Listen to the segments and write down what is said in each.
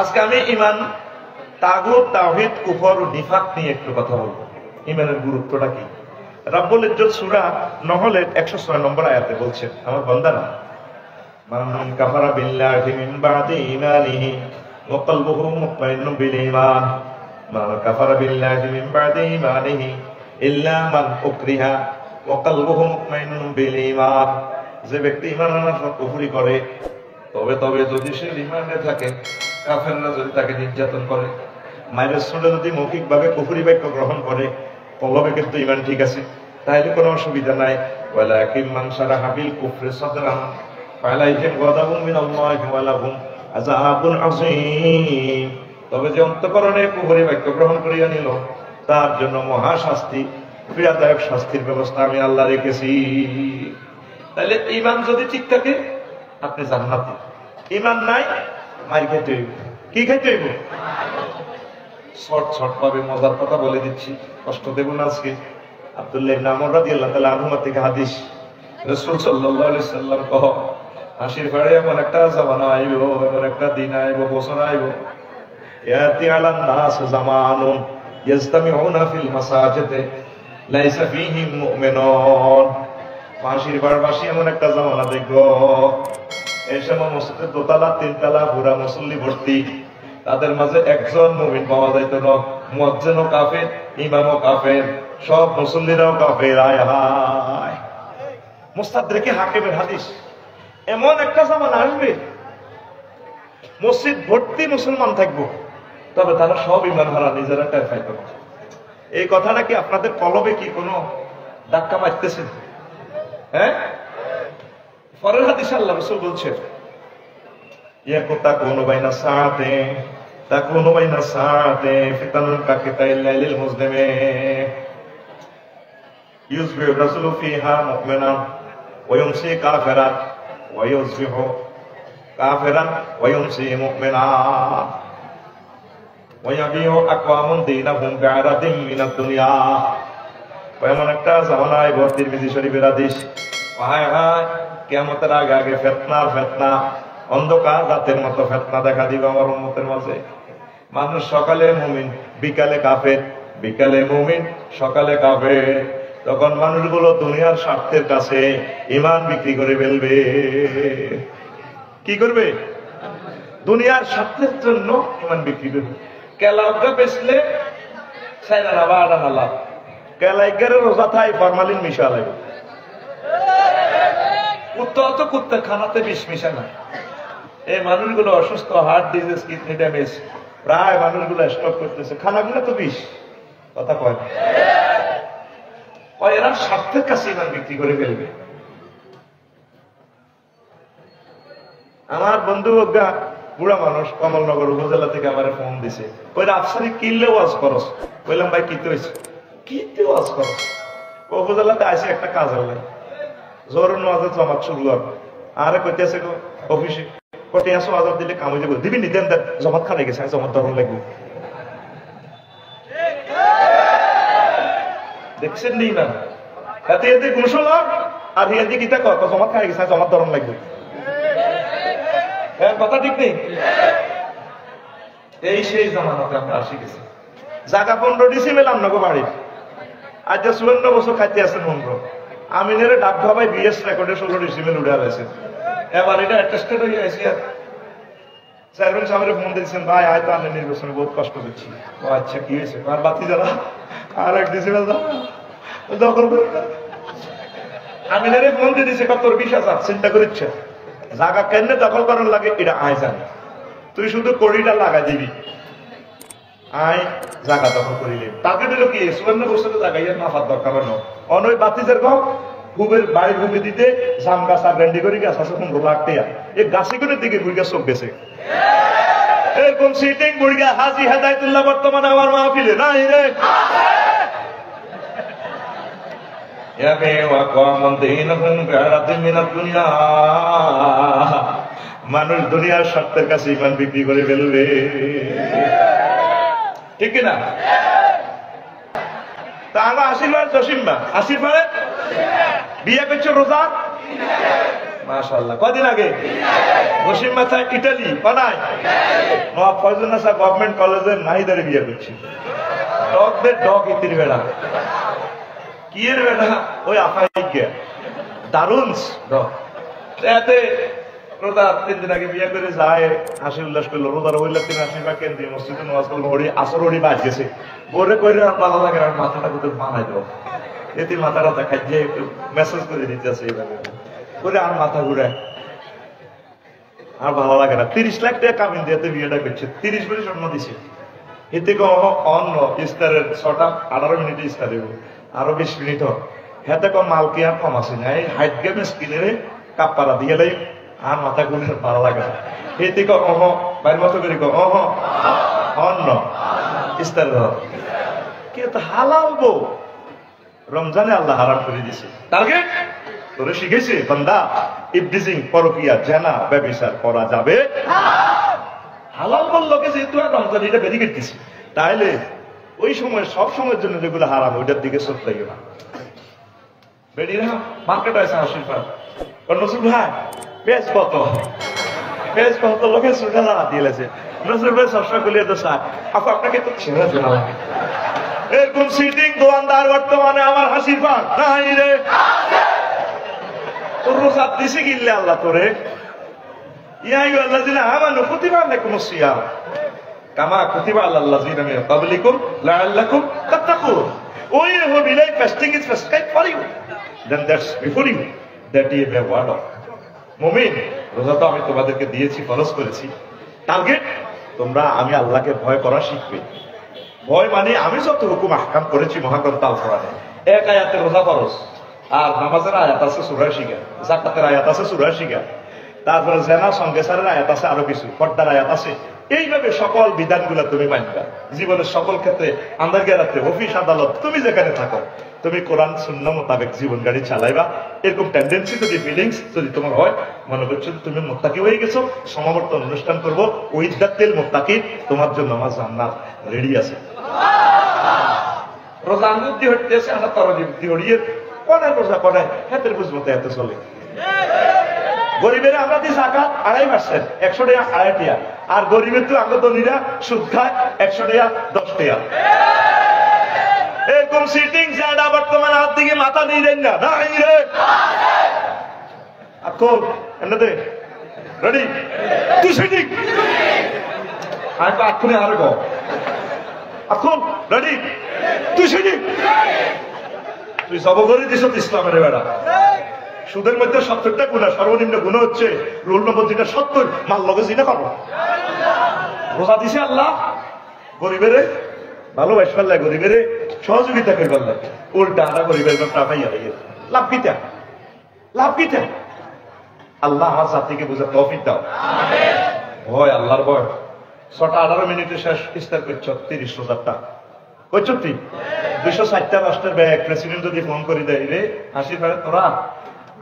আজকে আমি ঈমান, তাগুত, তাওহীদ, কুফর ও নিফাক নিয়ে একটু কথা বলবো। ঈমানের গুরুত্বটা কি? রাব্বুল ইজ্জত সূরা নহলের 106 নম্বর আয়াতে বলছেন, আমার বান্দারা, মান কাফারা বিল্লাহি মিন বাদি ঈমানিহি ওয়া কলবুহু মুতমাইন্নুন বিল ঈমান, মান কাফারা বিল্লাহি মিন বাদি ঈমানিহি ইল্লা মান উকরিহা ওয়া কলবুহু মুতমাইন্নুন বিল ঈমান। যে ব্যক্তি ঈমান আনার পর কুফরি করে, তবে যদি সে ঈমানে থাকে, কাফেররা যদি তাকে নির্যাতন করে, মায়ের শুনে যদি মৌখিকভাবে কুফরি বাক্য গ্রহণ করে, কলবে কিন্তু ঈমান ঠিক আছে, তাহলে কোনো অসুবিধা নাই। ওয়ালাকিন মান শারাহা বিল কুফরি সাদরান ফালাইহিম গাদাবুন মিনাল্লাহি ওয়া লাহুম আযাবুন আযীম। তবে যে অন্তঃকরণে কুফরি বাক্য গ্রহণ করিয়া নিল, তার জন্য মহা শাস্তি, পীড়াদায়ক শাস্তির ব্যবস্থা আমি আল্লাহ রেখেছি। তাহলে ঈমান যদি ঠিক থাকে, আপনি জান্নাতি। ঈমান নাই, মার খেতে হইব। কি খাইতে হইব? শর্ট ভাবে মজার কথা বলে দিচ্ছি, কষ্ট দেব না আজকে। আব্দুল্লাহ ইবনে আমর রাদিয়াল্লাহু তাআলা আনহু থেকে হাদিস, রাসূল সাল্লাল্লাহু আলাইহি সাল্লাম কহ, হাসির পাড়ে এমন একটা জামানা আইব, এমন একটা দিন আইব, বছর আইব, ইয়াতি আলান নাস জামানুন ইয়াজতামিউনা ফিল মাসাজিদে লাইসা ফীহিম মুমিনুন। হাসির পাড়বাসী এমন একটা জামানা দেখবো, এই সময় মসজিদের দোতলা তিনতলা পুরা মুসল্লি ভর্তি, তাদের মাঝে একজন মুমিন পাওয়া যাইত না। মুয়াজ্জিনও কাফের, ইমামও কাফের, সব মুসল্লিরাও কাফের। আয় হায়, মুস্তাদরিকে হাকিমের হাদিস। এমন একটা জামানা আসবে, মসজিদ ভর্তি মুসলমান থাকবো, তবে তারা সব ঈমান হারা, নিজেরা টের পাইত না। এই কথাটা কি আপনাদের কলবে কি কোনো ধাক্কা মারতেছে? হ্যাঁ, পরের হাদিসে আল্লাহ রাসূল বলছেন, ইয়াকুতাকুনু বাইনা সাআতে তাকুনু বাইনা সাআতে ফিতানুন কাকিতাইল লাইলিল মুজলিমি ইউসবিহু রাসূলু ফিহা মুমিনান ওয়া ইউমসি কাফিরান ওয়া ইউসবিহু কাফিরান ওয়া ইউমসি মুমিনান ওয়া ইয়াবিউ আকওয়ামুন দীনাহুম বিআরাদিন মিনাদ দুনিয়া। এমন একটা জামানায় তিরমিজি শরীফের হাদিস, হায় হায়, কিয়ামতের আগে ফিতনা, অন্ধকার রাতের মতো ফিতনা দেখা দিবে আমার উম্মতের মাঝে। মানুষ সকালে মুমিন, বিকালে কাফের, বিকালে মুমিন, সকালে কাফের। তখন মানুষগুলো দুনিয়ার স্বার্থের কাছে ঈমান বিক্রি করে ফেলবে। কি করবে? দুনিয়ার স্বার্থের জন্য ঈমান বিক্রি করবে। কেলাউগা বেচলে সাইরা বাড়া নালা, কেলাইগারে রোজা থাই ফরমালিন মিশা লাগে। কুত্তা খানাতে বিষ মিশা না। এই মানুষগুলো অসুস্থ, হার্ট ডিজিজ, কিডনি ড্যামেজ, প্রায় মানুষগুলো স্টক করতেছে, খানাগুলো তো বিষ। কথা কয় না? এরা স্বার্থের কাছে ঈমান বিক্রি করে ফেলবে। আমার বন্ধু বুড়া মানুষ, কমলনগর উপজেলা থেকে আমার ফোন দিছে, কইরা আফসারি কিনলে ওয়াজ করস। কইলাম ভাই কিতে হয়েছে? কিতে ওয়াজ করস? উপজেলাতে আসে একটা কাজ হলে জোর নজর জমাত শুরু হবে। আরে কইতেছে অফিসে কটে আসো, আজাদ দিলে কাম হয়ে যাবে, দিবি নি দেন, জমাত খারাই গেছে, জমাত ধরন লাগবে। দেখছেন নি না? এতে এতে গোসল আর হিয়াদি গীতা কত জমাত খারাই গেছে, জমাত ধরন লাগবে। কথা ঠিক নেই? এই সেই জামানাতে আমরা আসি গেছি। জায়গা 15 ডিসিমেল আমনাগো বাড়ির, আজ 54 বছর খাইতে আছেন মন্ত্র। আমিনের ডাক ভাবাই বিএস রেকর্ডে 16 ডিসিমেল উড়ে আলাইছেন। এবার এটা অ্যাটেস্টেড হয়ে গেছে। চেয়ারম্যান সাহেবের ফোন দিয়েছেন, ভাই হয়তো আমি নির্বাচনে বহুত কষ্ট করছি। ও আচ্ছা, কি হয়েছে? আর বাতি যারা আর 1 ডিসিমেল দখল করে আমিনের ফোন দিয়ে দিয়েছে, তোর 20,000 চিন্তা করিচ্ছে জায়গা কেন দখল করার লাগে, এটা আয় জানি, তুই শুধু কড়িটা লাগা দিবি, আয় জায়গা দখল করিলে। তাকে দিল কি 54 বছরে জায়গায় মাফার দরকার হয় না। অনয় বাতিজের ঘর খুবের বাড়ি ভূমি দিতে জাম গাছ আর ব্যান্ডি করে গাছ আছে 15 লাখ টাকা। এই গাছি করে দিকে বুড়িগা চোখ গেছে। এরকম সিটিং বুড়িগা হাজি হেদায়তুল্লাহ বর্তমানে আমার মাহফিলে নাই রে। মানুষ দুনিয়ার স্বার্থের কাছে ঈমান বিক্রি করে ফেলবে, ঠিক না? তা আমরা আশীর্বাদ জসিম্বা, আশীর্বাদ বিয়ে করছো রোজা, মাশাআল্লাহ। কদিন আগে জসিম্বা ইটালি বানায় নবাব ফয়জুন্নেসা গভর্নমেন্ট কলেজের নাহিদারে বিয়ে করছি। ডগদের ডগ ইতির বেড়া কি এর বেড়া ওই আফাই গিয়া দারুণ ডগ। এতে রোজা 3 দিন আগে বিয়ে করে যায়, হাসি উল্লাস করলো। রোজার হইলে 83 বা কেন্দ্রীয় মসজিদে নামাজ পড়লো, হরি আসর হরি বাজ গেছে। বলে কইরে আর ভালো লাগে আর মাথাটা কোথাও বানাই দেবো, এতে মাথাটা দেখাই যে একটু মেসেজ করে দিতেছে এইভাবে করে আর মাথা ঘুরায় আর ভালো লাগে না। 30 লাখ টাকা কামিন দিয়ে বিয়েটা করছে, 30 বলে স্বর্ণ দিছে। এতে অন্য ইস্তারের 6টা 18 মিনিটে ইস্তার দেব, আরো 20 মিনিট হোক। হেতে কম মাল কি আর কম আছে না, এই হাইট গেমে স্কিনে কাপড়া দিয়ে লাই আর মাথা ঘুরে ভালো লাগে না। এতে বাইর মতো করে অন্য ইস্তারের কি হালাল বউ রমজানে আল্লাহ হারাম করে দিছে। টার্গেট তোরে শিখেছে বান্দা, ইবলিজিং, পরকিয়া, জেনা, ব্যভিচার করা যাবে হালাল বললো কে যেহেতু আর রমজান এটা বেরিয়ে গেছে, তাইলে ওই সময় সব সময়ের জন্য যেগুলো হারাম ওইটার দিকে চোখ লাগে না। বেরিয়ে মার্কেট আছে আশীর্বাদ নজরুল ভাই পেঁয়াজ কত, পেঁয়াজ কত লোকে সুখা দাঁড়া দিয়েছে। নজরুল ভাই সবসময় খুলিয়ে তো স্যার আপনাকে তো ছেড়ে দেওয়া লাগে। এরকম সিটিং দোয়ানদার বর্তমানে আমার হাসির পান নাই রে। তোর রোজা দিছে কিনলে আল্লাহ তোরে কামা কুতিবা আলাল্লাযিনা মিন ক্বাবলিকুম লাআল্লাকুম তাত্তাকুন। ওই হোবিলাই fasting is prescribed for you, then that's before you, that is the word of মুমিন। রোজা তো আমি তোমাদেরকে দিয়েছি, ফরজ করেছি। টার্গেট তোমরা আমি আল্লাহকে ভয় করা শিখবে। ভয় মানে আমি যত হুকুম আহকাম করেছি মহাগ্রন্থ আল কোরআনে, এক আয়াতে রোজা ফরজ, আর নামাজের আয়াত আছে সূরা শিখা, যাকাতের আয়াত আছে সূরা শিখা, তারপরে জেনা সঙ্গেসারের আয়াত আছে, আরো কিছু পর্দার আয়াত আছে। এইভাবে সকল বিধানগুলো তুমি মানবা। জীবনের সকল ক্ষেত্রে আন্দার গেরাতে অফিস আদালত তুমি যেখানে থাকো তুমি কোরআন সুন্নাহ মোতাবেক জীবন গাড়ি চালাইবা। এরকম টেন্ডেন্সি যদি ফিলিংস যদি তোমার হয়, মনে করছো তুমি মুত্তাকি হয়ে গেছো, সমাবর্তন অনুষ্ঠান করবো, উইদাতিল মুত্তাকি, তোমার জন্য আমার জান্নাত রেডি আছে। রোজা আঙ্গুর দিয়ে হইতেছে, আমরা তরজি দিয়ে হড়িয়ে কোনে রোজা করে হাতের বুঝমতো এত চলে। গরিবের আমরা দিই জাকাত 2.5%, 100 টাকা 2.5 টাকা, আর গরিবের তো আঙ্গ দনিরা সুদ খায় 100 টাকা 10 টাকা। এরকম সিটিং যারা বর্তমানে হাত দিকে মাথা নিয়ে দেন না নাই রে। এখন এমনিতে রেডি তুই সিটিং আমি তো আটক্ষণে আরো গো এখন রেডি তুই সিটিং তুই সব করে দিস ইসলামের বেড়া। সুদের মধ্যে 70টা গুণা, সর্বনিম্ন গুণ হচ্ছে রুল নম্বর 70 মাল লগে জিনা করবো। রোজা দিছে আল্লাহ গরিবের ভালোবাস পারলে, গরিবের সহযোগিতা করে পারলে, উল্টা আরা গরিবের টাকাই লাভ কিতা, লাভ কিতা। আল্লাহ আমার জাতিকে বুঝে তৌফিক দাও। ভয় আল্লাহর ভয়। 6টা 18 মিনিটে শেষ ইস্তার করছ 30,000 টাকা করছ তুই 260টা রাষ্ট্রের ব্যাগ প্রেসিডেন্ট যদি ফোন করে দেয় রে হাসি ফেলে তোরা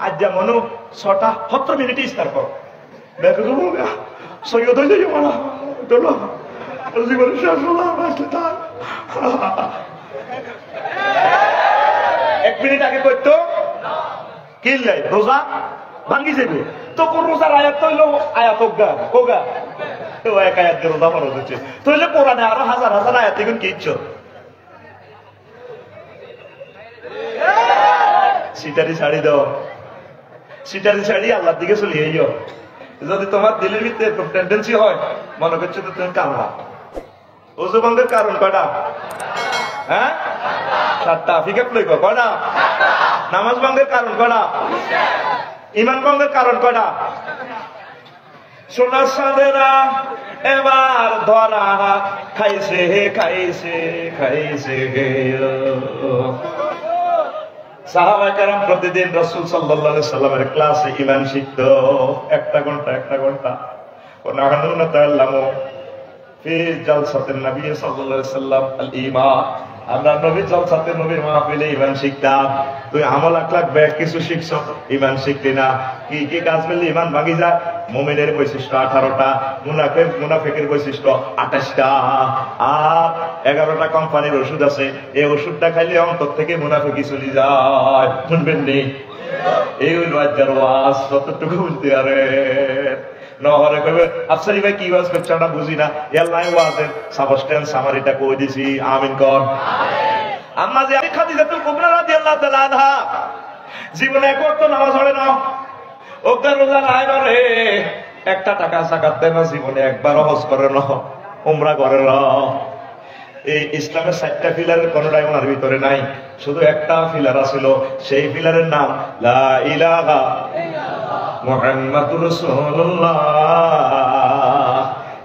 আজ যেমন 6টা 17 মিনিটে ইস্তার কর ব্যাগ সৈয়দ হয়ে যাই মারা জীবনের শেষ হলো আসলে তার 1 মিনিট আগে করতো কিনলে রোজা ভাঙ্গি যাবে। তো কোন রোজার আয়াত তৈল আয়াত কোগা এক আয়াত দিয়ে রোজা ফরজ হচ্ছে, তৈলে কোরআনে আরো হাজার হাজার আয়াত এখন কি ইচ্ছ সিটারি শাড়ি দাও, সিটারি শাড়ি আল্লাহর দিকে চলিয়ে যাও। যদি তোমার দিলের ভিতরে এরকম টেন্ডেন্সি হয় মনে করছো তো তুমি কারবা। ওযু ভঙ্গের কারণ কয়টা? হ্যাঁ 7টা। ফিকে প্লে কয়টা? নামাজ ভঙ্গের কারণ কয়টা? ইমান ভঙ্গের কারণ কয়টা? সোনার সাদেরা এবার ধরা খাইছে খাইছে খাইছে সাহাবায়ে কেরাম প্রতিদিন রাসূল সাল্লাল্লাহু আলাইহি সাল্লামের ক্লাসে ঈমান শিখতো। একটা ঘন্টা ওনাহানুনা তাআল্লামু ফি জালসাতিন নবী সাল্লাল্লাহু আলাইহি সাল্লাম আল ঈমান। আমরা নবী জালসাতে নবীর মাহফিলে ঈমান শিখতাম। তুই আমল আখলাক ব্যাগ কিছু শিখছ, ঈমান শিখলি না। কি কি কাজ করলে ঈমান ভাঙি যায়? মুমিনের বৈশিষ্ট্য 18টা, মুনাফিকের বৈশিষ্ট্য 28টা, আর 11টা কোম্পানির ওষুধ আছে। এই ওষুধটা খাইলে অন্তর থেকে মুনাফিকি চলে যায়। শুনবেন নি? এই হইল আজকের ওয়াজ, কতটুকু বুঝতে পারে? নহরে কইবে আফসারি ভাই কি ওয়াজ করছে না বুঝি না আল্লাহ ওয়াজের সাবস্টেন্স সামারিটা কই দিছি আমিন কর আমিন। আম্মা যে খাদিজাতুল কুবরা রাদিয়াল্লাহু তাআলা আনহা জীবনে এক ওয়াক্ত নামাজ পড়ে না, ওকে রোজা নাই করে, একটা টাকা যাকাত দেয় না, জীবনে একবার হজ করে না, উমরা করে না। এই ইসলামের 4টা পিলারের কোনটাই ওনার ভিতরে নাই, শুধু একটা পিলার আছিল, সেই পিলারের নাম লা ইলাহা মুহাম্মাদুর রাসূলুল্লাহ।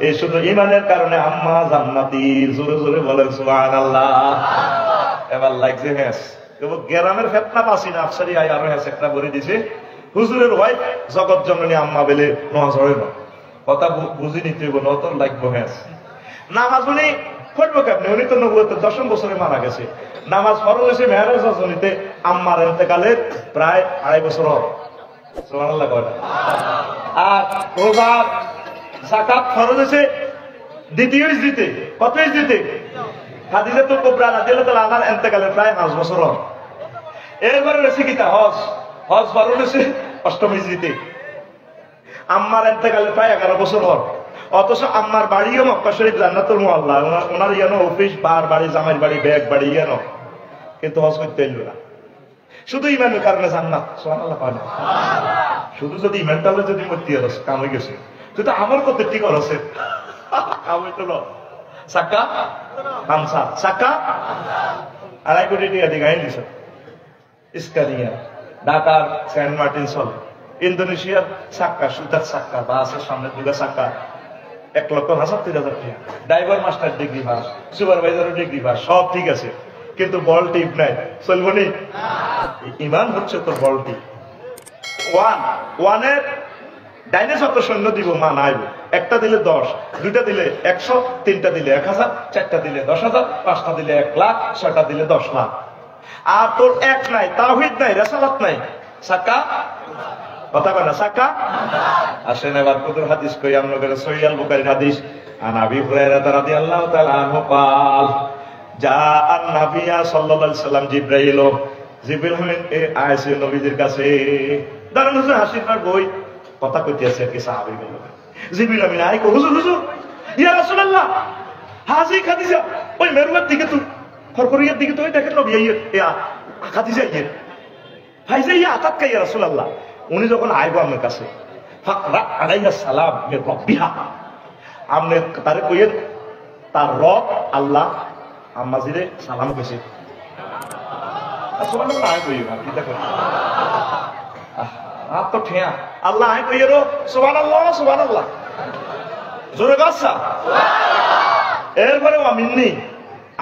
এই শুধু ঈমানের কারণে আম্মা জান্নাতি, জোরে জোরে বলেন সুবহানাল্লাহ। এবার লাগছে হ্যাঁ গ্রামের ফেতনা পাসি না, আফসারি আই আরো হ্যাঁ একটা করে দিছে, হুজুরের ওয়াইফ জগৎ জননী আম্মা বেলে নোয়া চড়ে না, কথা বুঝি নিতে হইব, নতুন লাগবো হ্যাঁ। নামাজ উনি পড়বো কেমনি, উনি তো 10ম বছরে মারা গেছে, নামাজ ফরজ হয়েছে মেহরাজ রজনীতে আম্মার ইন্তেকালের প্রায় 2.5 বছর হয়। সুবহানাল্লাহ কয়। আর রোজার যাকাত ফরজ হয়েছে দ্বিতীয় ইজরিতে, কত ইজরিতে? খাদিজাতুল কুবরা রাদিয়াল্লাহু তাআলা আনহার ইন্তেকালের প্রায় 5 বছর হয়। এরপরে রয়েছে কিতা হজ, হজ ফরজ হয়েছে 8ম ইজরিতে, আম্মার ইন্তেকালের প্রায় 11 বছর হয়। অথচ আম্মার বাড়িও মক্কা শরীফ জান্নাতুল মুআল্লা, ওনার ইয়ানো অফিস, বার বাড়ি, জামাইর বাড়ি, ব্যাগ বাড়ি ইয়ানো, কিন্তু হজ করতে এলো না। শুধু ইমানের কারণে জান্নাত, সুবহানাল্লাহ পায় না। শুধু যদি ইমানটা যদি মতি হস কাম হয়ে গেছে, তুই তো আমার কত ঠিক আছে আমি তো না সাক্কা হামসা সাক্কা 2.5 কোটি টাকা দিয়ে গাইন দিছ ইস্কারিয়া, ঢাকার সেন্ট মার্টিন চল, ইন্দোনেশিয়ার সাক্কা, সুতার সাক্কা, বাসের সামনে দুগা সাক্কা 1,75,000 টাকা, driver master degree pass, supervisor degree pass, সব ঠিক আছে, কিন্তু বল টিপ নাই, চলবো নি? ইমান হচ্ছে তোর বল টিপ। ওয়ানের ডাইনে যত সৈন্য দিব মা নাইব, একটা দিলে 10, 2টা দিলে 100, 3টা দিলে 1000, 4টা দিলে 10,000, 5টা দিলে 1 লাখ, 6টা দিলে 10 লাখ। আর তোর এক নাই, তাওহীদ নাই, রিসালাত নাই, সাক্কা কথা কয় না, সাক্কা। আসেন এবার কুদুর হাদিস কই, আমরা করে সহিহ আল বুখারীর হাদিস, আন আবি হুরায়রা রাদিয়াল্লাহু তাআলা আনহু قال جاء النبي صلى الله عليه وسلم জিবরাইল, জিবরাইল আইছে নবীদের কাছে, দাঁড়ান হুজুর হাসিবার বই কথা কইতে আছে কি সাহাবী বলল, জিবরাইল আমিন আই কো হুজুর হুজুর ইয়া রাসূলুল্লাহ হাজি খাদিজা, ওই মেরুয়ার দিকে তো খরখরিয়ার দিকে তো ওই দেখেন নবী ইয়া খাদিজা ইয়ে ভাইজা ইয়া আতাত কা ইয়া রাসূলুল্লাহ। উনি যখন আইবো আমার কাছে, ফাকরা আলাইহা সালাম মির রাব্বিহা, আমনে তারে কইয়েন তার রব আল্লাহ আম্মাজিরে সালাম কইছে। সুবহানাল্লাহ আই কইও না কিতা কই আ তো ঠিয়া আল্লাহ আই কইরো সুবহানাল্লাহ সুবহানাল্লাহ জোরে গাছা সুবহানাল্লাহ। এরপরে আমিননি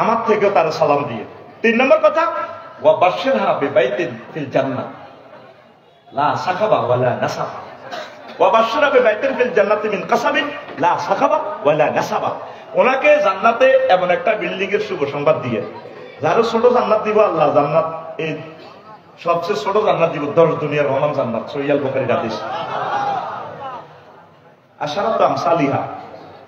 আমার থেকেও তার সালাম দিয়ে। 3 নম্বর কথা, ওয়া বাশশিরহা বিবাইতিন ফিল জান্নাহ লা সাখাবা ওয়ালা নাসাবা, ওয়া বাশশিরহা বিবাইতিন ফিল জান্নাতি মিন কাসাবিন লা সাখাবা ওয়ালা নাসাবা। ওনাকে জান্নাতে এমন একটা বিল্ডিং এর শুভ সংবাদ দিয়ে, যারা ছোট জান্নাত দিব আল্লাহ, জান্নাত এই সবচেয়ে ছোট জান্নাত দিব, 10 দুনিয়ার রহমান জান্নাত, সহিহ আল বুখারীর হাদিস। আশারাতু আমসালিহা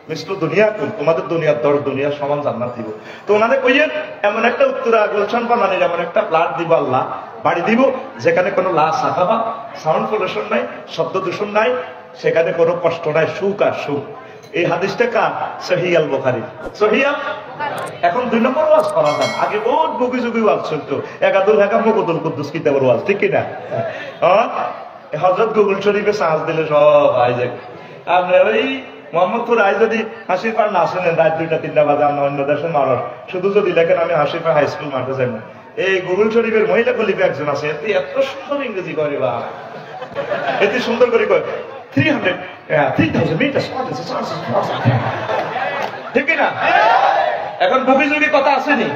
মিসলু দুনিয়াকুম, তোমাদের দুনিয়ার 10 দুনিয়ার সমান জান্নাত দিব। তো ওনাদের কইয়েন এমন একটা উত্তরা গুলশান বানানির এমন একটা ফ্ল্যাট দিব আল্লাহ, বাড়ি দিব যেখানে কোনো লা সাখাবা, সাউন্ড পলিউশন নাই, শব্দ দূষণ নাই, সেখানে কোনো কষ্ট নাই, সুখ আর সুখ। এই হাদিসটা কার? সহিহ আল বুখারী। সহিহ আল এখন 2 নম্বর ওয়াজ করা যায়, আগে বহুত বুকি জুগি ওয়াজ চলতো, একাদুল হাকাম মুকুদুল কুদ্দুস কিতাবের ওয়াজ, ঠিক কি না? হযরত গুগল শরীফে সার্চ দিলে সব আই যায়। আপনি ওই মোহাম্মদপুর আই যদি হাসির পার না শুনেন, রাত 2টা-3টা বাজে, আমরা অন্য দেশের মানুষ, শুধু যদি লেখেন আমি হাসির পার হাই স্কুল মাঠে যাই না, এই গুগল শরীফের মহিলা খলিফা একজন আছে, এত সুন্দর ইংরেজি করে, বা এত সুন্দর করে কয় 3,000 meters, ঠিক না? এখন বুকি যুগে কথা আসেনি,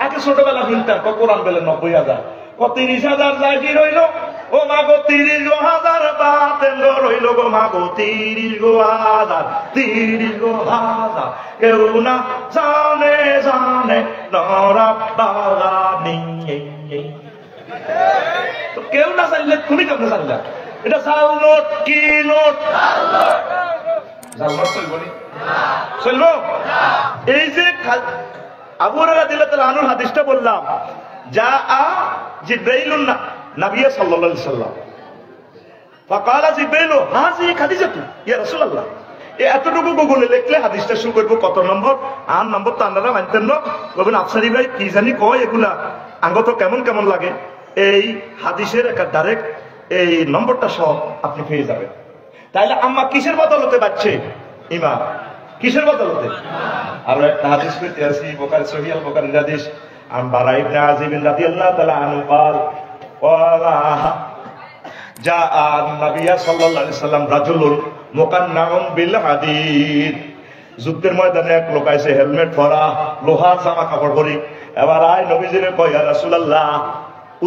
আগে ছোটবেলা শুনতাম কোরআন বেলে 90,000, 30,000 যায় কি রইল, ও মাগো 30,000 বাতেন্দ্র রইল গো মাগো 30,000, 30,000 কেউ না জানে জানে নরা বাগানি। তো কেউ না জানলে তুমি কেমন জানলা? এটা জাল নোট, কি নোট? জাল নোট চলবো নি? চলবো? এই যে আবু হুরায়রা রাদিয়াল্লাহু তাআলা আনহুর হাদিসটা বললাম, যা জিবরাইলুন নবী সাল্লাল্লাহু আলাইহি ওয়াসাল্লাম, ফাকালা জিবরাইল হাজি খাদিজাতু ইয়া রাসূলুল্লাহ। এতটুকু গুগলে লিখলে হাদিসটা শুরু করবো কত নম্বর আর নম্বর তো আপনারা মানতেন না, বলবেন আফসারি ভাই কি জানি কয় এগুলা আঙ্গত কেমন কেমন লাগে। এই হাদিসের একটা ডাইরেক্ট এই নম্বরটা সহ আপনি পেয়ে যাবেন। তাইলে আম্মা কিসের বদলতে পারছে? ইমান। কিসের বদলতে? আরো একটা হাদিস পেতে আসি, বুখারী সহিহ আল বুখারীর হাদিস, আন বারা ইবনে আযিব রাদিয়াল্লাহু তাআলা আনহু قال جاء النبي صلى الله عليه وسلم رجل مقنع بالحديد। যুদ্ধের ময়দানে এক লোক আইছে হেলমেট পরা, লোহার জামা কাপড় পরি। এবার আয় নবীজিরে কয় ইয়া রাসূলুল্লাহ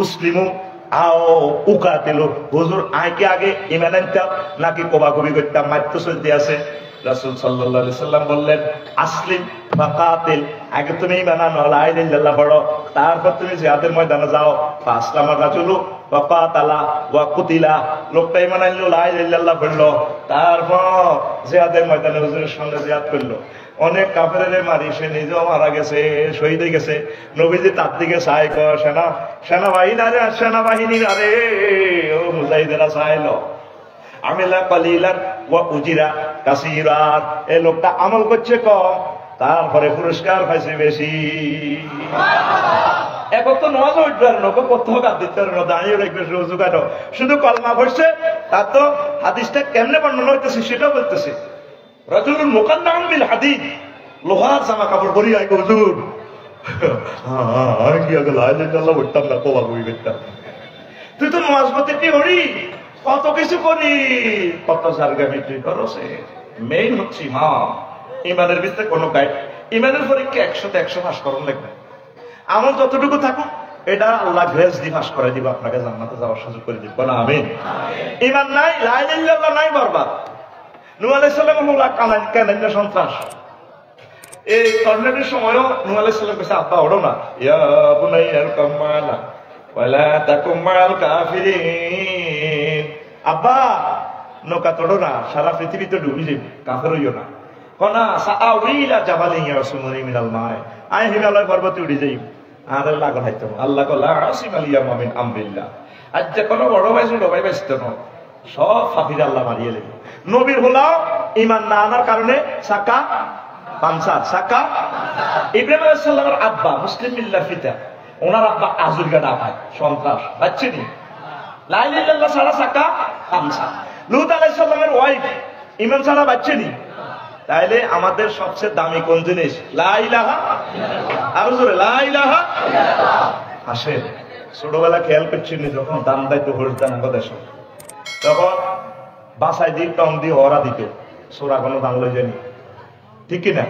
উসলিমু আও উকাতিলু, হুজুর আইকে আগে ঈমান আনতাম নাকি কোবাকুবি করতাম, মারতে চলতে আছে। রাসূল সাল্লাল্লাহু আলাইহি সাল্লাম বললেন আসলিম ফাকাতিল, আগে তুমি ঈমান আনো, লা ইলাহা ইল্লাল্লাহ পড়ো, তারপর তুমি জিহাদের ময়দানে যাও। ফাসলামা রাজুলু ওয়া কাতালা ওয়া কুতিলা, লোকটা ঈমান আনলো, লা ইলাহা ইল্লাল্লাহ পড়লো, তারপর জিহাদের ময়দানে হুজুরের সঙ্গে জিহাদ করলো। অনেক কাফেরের মারি, সে নিজেও মারা গেছে, শহীদ হয়ে গেছে। নবীজি তার দিকে চাই কয় সেনাবাহিনী আরে ও মুজাহিদেরা চাইলো আমিলা কালিলান ওয়া উজিরা কাসীরান, এই লোকটা আমল করছে কম, তারপরে পুরস্কার পাইছে বেশি। এখন তো নামাজ উঠবার লোক কোথাও কাজ দিতে পারে না, দাঁড়িয়ে রাখবে রোজু কেন, শুধু কলমা পড়ছে। তার তো হাদিসটা কেমনে বর্ণনা হইতেছে সেটাও বলতেছে। রাজুলুন মুকান্নাউন বিল হাদিদ, লোহার জামা কাপড় পরি আই হুজুর আমি কি আগে লা ইলাহা ইল্লাল্লাহ বলতাম না, কোবা কই করতাম। তুই তো নামাজ পড়তে কি হরি, কত কিছু করি, কত জারগামি তুই করছে। মেইন হচ্ছে ইমান। ইমানের ভিতরে কোনো গাইড, ইমানের পরীক্ষা 100তে 100 পাস করার লাগবে। আমার যতটুকু থাকুক এটা আল্লাহ গ্রেস দিয়ে পাস করে দিব, আপনাকে জান্নাতে যাওয়ার সুযোগ করে দিব না। আমিন। ইমান নাই, লা ইলাহা ইল্লাল্লাহ নাই, বরবাদ। নূহ আলাইহিস সালাম হলো কানান্না সন্ত্রাস। এই টর্নেডোর সময়ও নূহ আলাইহিস সালাম কাছে আব্বা ওড়ো না, ইয়া বুনাইয়া আরকাম মা'ানা ওয়ালা তাকুম মা'আল কাফিরিন, আব্বা নৌকা তোড়ো না, সারা পৃথিবীতে ডুবে যাবে, কাফের হইও না। কনা সাআউইলা জাবালিন ইয়াসুমুনি মিনাল মা'i, আয় হিমালয় পর্বতে উড়ে যাই, আর লাগা হইতো আল্লাহ কলা আসিমাল ইয়ামা মিন আমরিল্লাহ। আজ যে কোনো বড় ভাই ছোট ভাই বাঁচতো না, সব ফাফির আল্লাহ মারিয়ে লেগে। নবীর হলাও ইমান না আনার কারণে সাকা পানসার, সাকা। ইব্রাহিম আলাইহিস সালামের আব্বা মুসলিম মিল্লাহ ফিতা, ওনার আব্বা আজুরগা না ভাই সন্ত্রাস, বাচ্চেনি লা ইলাহা ইল্লাল্লাহ ছাড়া সাকা পানসার। লূত আলাইহিস সালামের ওয়াইফ ইমান ছাড়া বাচ্চেনি। তাইলে আমাদের সবচেয়ে দামি কোন জিনিস? লা ইলাহা, আরো জোরে লা ইলাহা। আসে ছোটবেলা খেয়াল করছি যখন দান দায়িত্ব হরিদান দেশ, তখন বাসায় দিয়ে টং দিয়ে হরা দিত, সোরা কোনো দান লই যায়নি, ঠিক কিনা?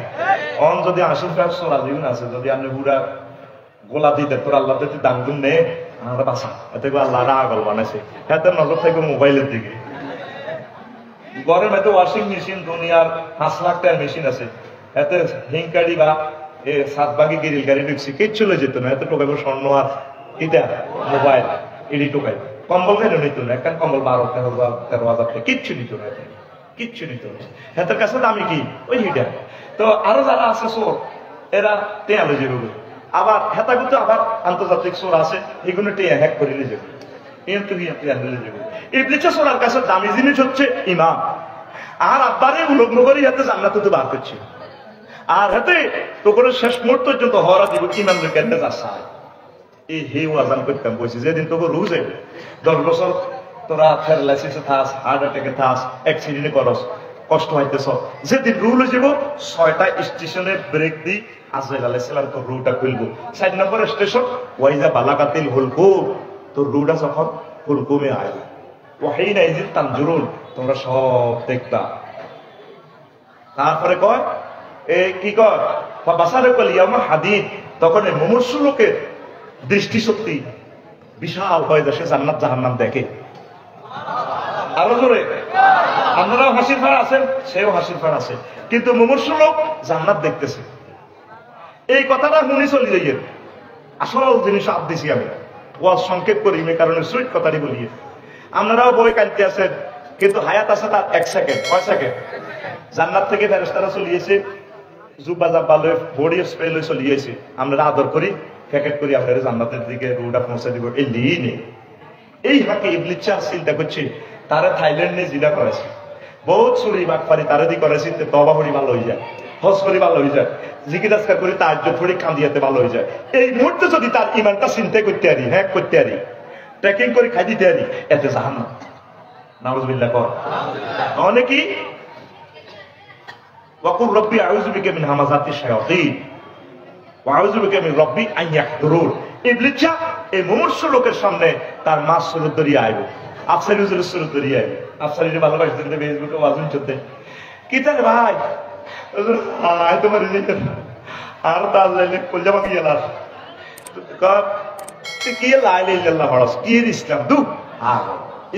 অন যদি 80 সোরা জীবন আছে, যদি আপনি পুরা গোলা দিতে তোর আল্লাহ তুই দান গুণ নে আমরা বাসা, এতে আল্লাহ আগল বানাইছে। এত নজর থাকবে মোবাইলের দিকে। ঘরের মধ্যে ওয়াশিং মেশিন, দুনিয়ার 5 লাখ টাকার মেশিন আছে, এতে হিংকারি বা সাতবাগি গিরিল গাড়ি ঢুকছি, কিচ্ছু লয়ে যেত না। এত টোকাইব স্বর্ণ আর এটা মোবাইল, এডি টোকাই। কম্বল কেন নিত না, একটা কম্বল 12-13 টাকা, কিচ্ছু নিত না, কিচ্ছু নিত না। হেতের কাছে দামি কি ওই হিটা। তো আরো যারা আছে চোর, এরা টেয়া লয়ে যাবে। আবার হেতাগুতো আবার আন্তর্জাতিক চোর আছে, এগুলো টেয়া হ্যাক করে নিয়ে যাবে। ইবলিসের কাছে দামি জিনিস হচ্ছে ইমান। আর আব্বারে উলগ্ন করে হাতে জান্নাতে তো বার করছে, আর হাতে তো করে শেষ মুহূর্ত পর্যন্ত হরা দিব ইমান কেন্দ্রে যাচ্ছে। এই হে ওয়াজান করতাম বলছি, যেদিন তোকে রুজ হবে 10 বছর তোরা প্যারালাইসিসে থাস, হার্ট অ্যাটাকে থাস, অ্যাক্সিডেন্টে করস, কষ্ট হইতেছ, যেদিন রুল হয়ে যাব 6টা স্টেশনে ব্রেক দি আজরাইল আলাইহিস সালাম তোর রুটা খুলবো। 4 নম্বর স্টেশন ওয়াইজা বালাকাতিল হুলকুম, তোর রুটা যখন হুলকুমে আয় ওয়াহিনা ইজিন তানজুরুন, তোমরা সব দেখতা। তারপরে কয় কি কয় বাসারে কল ইয়ামা হাদিদ, তখন এই মুমূর্ষু লোকের দৃষ্টিশক্তি বিশাল হয়ে যায়, সে জান্নাত জাহান্নাম দেখে। আরো জোরে আপনারাও হাসির ফাড় আছেন, সেও হাসির ফাড় আছে, কিন্তু মুমূর্ষু লোক জান্নাত দেখতেছে। এই কথাটা শুনি চলি যাইয়ের, আসল জিনিস আপ দিছি আমি ওয়াজ সংক্ষেপ করি, এই কারণে সুইট কথাটি বলিয়ে। আপনারাও বই কাঁদতে আছেন, কিন্তু হায়াত আছে তার 1 সেকেন্ড। কয় সেকেন্ড? জান্নাত থেকে ফেরেশতারা চলিয়েছে, জুব্বা জাব্বা লয়ে বডি স্প্রে লয়ে চলিয়েছে, আমরা আদর করি, প্যাকেট করি, আপনারা জান্নাতের দিকে রুটা পৌঁছে দিব। এই লিনে এই হাকে ইবলিস চিন্তা করছে তারে থাইল্যান্ড নিয়ে জিনা করেছে, বহুত চুরি বাটপারি তারে দি করেছি, তবা করি ভালো হয়ে যায়, হজ করি ভালো হয়ে যায়, জিকিরাজকার করি তাহাজ্জুদ পড়ি কান্দিয়াতে ভালো হয়ে যায়। এই মুহূর্তে যদি তার ইমানটা চিন্তাই করতে পারি, হ্যাঁ করতে পারি, ট্রেকিং করে খাই দিতে পারি, এতে জাহান্নাম। নাউযুবিল্লাহ কর। অনেকে ওয়াকুল রব্বি আউযু বিকা মিন হামাযাতিশ শায়াতিন ওয়া আউযু বিকা মিন রব্বি আন ইয়াহদুরুন। ইবলিস এই মুমূর্ষু লোকের সামনে তার মাস সুরত ধরিয়ে আইবে, আফসারি হুজুরের সুরত ধরিয়ে আইবে। আফসারির ভালোবাসতেন ফেসবুকে ওয়াজিন চলতে, কি তার ভাই হুজুর আয় তোমার আর তার লাইলে কলজামা কি এলাস কি লাইলে ইল্লাল্লাহ হরস কি ইসলাম দু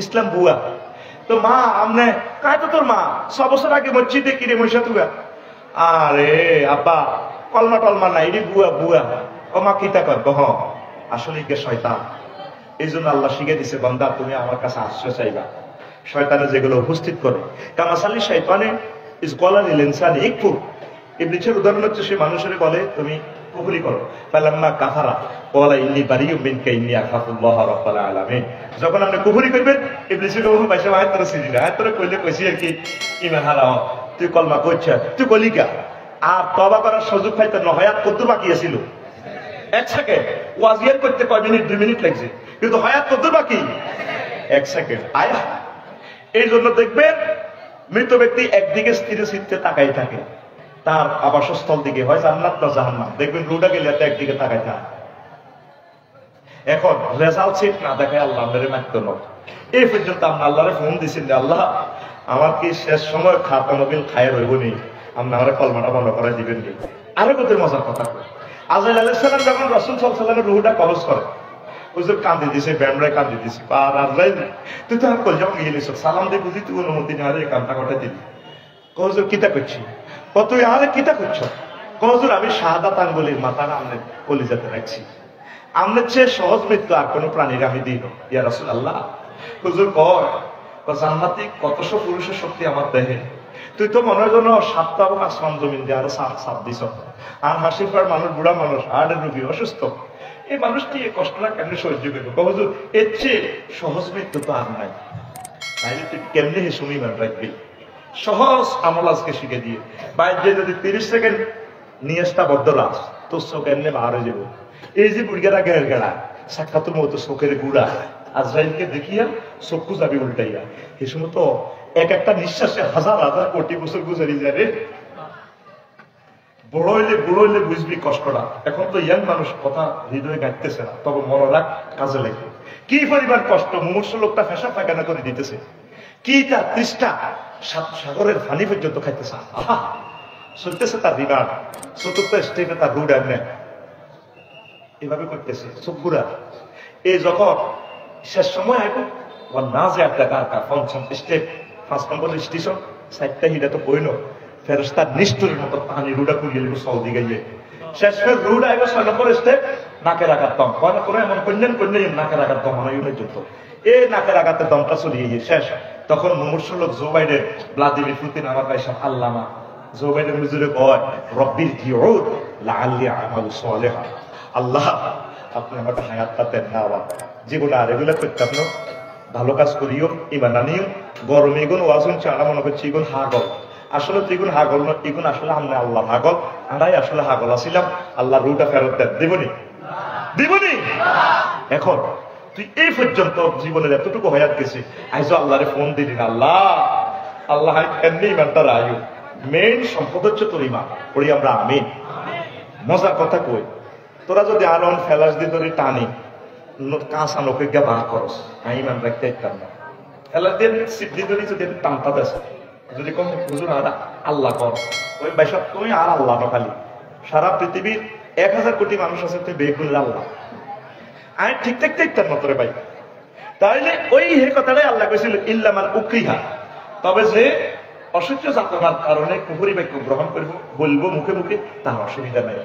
ইসলাম বুয়া তো মা আমনে কায় তো তোর মা 6 বছর আগে মসজিদে কিরে মশা তুয়া, আরে আব্বা কলমা টলমা নাই রে বুয়া বুয়া। ও মা কিতা কর কহ আসলে কে শয়তান। এই জন্য আল্লাহ শিখে দিছে বান্দা তুমি আমার কাছে আশ্রয় চাইবা। শয়তানে যেগুলো উপস্থিত করে কামাসালি শয়তানে ইজ কলাল ইনসানি ইকফুর। ইবলিসের উদাহরণ হচ্ছে সে মানুষের বলে তুমি কুফরি করো, ফালাম্মা কাফারা ক্বালা ইন্নী বারিয়ুম মিনকা ইন্নী আখাফুল্লাহ রাব্বাল আলামিন। যখন আপনি কুফরি করবেন ইবলিসের ওহ বাইসা আয়াত তোরা সিজি না, আয়াত তোরা কইলে কইছি আর কি ঈমান হারাও, তুই কলমা কইছ তুই কলিকা। আর তওবা করার সুযোগ পাইতে নহায়াত কত বাকি ছিল, 1 সেকেন্ড। ওয়াজিয়াত করতে কয় মিনিট 2 মিনিট লাগছে, কিন্তু হায়াত কত বাকি 1 সেকেন্ড। আয়া এই জন্য দেখবেন মৃত ব্যক্তি একদিকে স্থির চিত্তে তাকাই থাকে, তার আবাসস্থল দিকে হয় জান্নাত না জাহান্নাম। দেখবেন রুডা গেলে একদিকে তাকাই থাকে। এখন রেজাল্ট সিট না দেখায় আল্লাহ মেরে মারতে নয়। এই পর্যন্ত আমরা আল্লাহরে ফোন দিয়েছেন যে আল্লাহ আমার কি শেষ সময় খাতা নবিল খায় রইব নি, আপনি আমার কলমাটা বন্ধ করে দিবেন নি। আরো কত মজার কথা কয়, আজরাইল আলাইহিস সালাম যখন রাসূল সাল্লাল্লাহু আলাইহি ওয়াসাল্লামের রূহটা কবজ করে, হুজুর কাঁদি দিছে, ব্যামরায় কাঁদি দিছে, আর আজরাইল তুই তো আর কলজাম গিয়েছিস, সালাম দিয়ে বুঝি তুই অনুমতি নেওয়ার এই কামটা ঘটাই দিবি। হুজুর কিতা করছি, তুই আরে কিতা করছ? হুজুর আমি শাহাদাত আঙ্গুলির মাথাটা আমনে কলিজাতে রাখছি, আমনের চেয়ে সহজ মৃত্যু আর কোনো প্রাণীর আমি দিই না ইয়া রাসূলুল্লাহ। হুজুর কয় জান্নাতি কতশো পুরুষের শক্তি আমার দেহে, তুই তো মনের জন্য 7টা এবং আসমান জমিন দিয়ে আরো সাপ দিছ। আর হাসির পর মানুষ, বুড়া মানুষ, হার্টের রোগী, অসুস্থ, এই মানুষটি এই কষ্টটা কেমনি সহ্য করবে? হুজুর এর চেয়ে সহজ মৃত্যু তো আর নাই, তাইলে তুই কেমনি হে সুমি মান রাখবি? সহজ আমল আজকে শিখে দিয়ে বাইরে যদি 30 সেকেন্ড নিয়ে আসতা বদ্ধলাস তোর চোখ এমনি বাহারে যাব। এই যে বুড়িগারা গের গেড়া সাক্ষাতের মতো চোখের গুড়া আজরাইলকে দেখিয়া চক্ষু যাবি উল্টাইয়া। এই সময় তো এক একটা নিঃশ্বাসে হাজার হাজার কোটি বছর গুজারি যায় রে। বড় হইলে বুঝবি কষ্টটা। এখন তো ইয়াং মানুষ কথা হৃদয়ে গাইতেছে না, তবে মনোরাগ কাজে লাগে। কি পরিমাণ কষ্ট মুমূর্ষু লোকটা ফেসা ফাঁকানা করে দিতেছে, কি তার তৃষ্ণা, সাগরের পানি পর্যন্ত খাইতেছে, চলতেছে তার বিমান, চতুর্থ স্টেপে তার রুড আনে এভাবে করতেছে চোখগুড়া। এই যখন শেষ সময় আইব না যে একটা কার 5ম স্টেপ, 5 নম্বর স্টেশন, 4টা হিটা তো বইল ফেরেশতার নিষ্ঠুরের মতো পানি রুডা কুড়িয়ে গেল সৌদি গাইয়ে। শেষ ফের রুড আইব 6 নম্বর স্টেপ, নাকের আঘাত দম করে এমন কন্যান নাকের আঘাত দম হয় যুদ্ধ, এই নাকের আঘাতে দমটা চলিয়ে গিয়ে শেষ। তখন মুমূর্ষু লোক জো বাইডেন ভ্লাদিমির পুতিন আমার ভাই সাহেব আল্লামা জো বাইডেন হুজুরে কয় রব্বির জিউদ লাআল্লি আমালু সালিহা, আল্লাহ আপনি আমাকে হায়াতটা দেন না, আবার জীবনে আর এগুলো করতাম না, ভালো কাজ করিও, ইমান আনিও। গরমে এগুন ওয়াজুন চাড়া মনে করছি এগুন হাগল, আসলে তো এগুন হাগল না, এগুন আসলে আমরা আল্লাহ হাগল, আমরাই আসলে হাগল আসিলাম। আল্লাহ রুটা ফেরত দেন, দিবনি। এখন তুই এই পর্যন্ত জীবনের এতটুকু হয়াত গেছে, আইজো আল্লাহরে ফোন দিলি না, আল্লাহ এমনি ইমানটা রায়ু। মেইন সম্পদ হচ্ছে তোর ইমান, পড়ি আমরা আমিন। মজার কথা কই, তোরা যদি আনন ফেলাস দিয়ে ধরে টানি কাঁচা লোকে গিয়ে বার করস, আমি ইমান রাখতে পারতাম না। ফেলাস দিয়ে সিদ্ধি ধরি যদি টানটা দেশ, যদি কম হুজুর আর আল্লাহ কর, ওই বাইসব তুমি আর আল্লাহ না, খালি সারা পৃথিবীর 1000 কোটি মানুষ আছে, তুই বেগুন আল্লাহ, আমি ঠিক থাকতে পারতাম না তোরে ভাই। তাইলে ওই হে কথাটাই আল্লাহ কইছিল ইল্লামান উকরিহা, তবে যে অসহ্য যাতনার কারণে কুফরি বাক্য গ্রহণ করবো, বলবো মুখে মুখে, তার অসুবিধা নাই।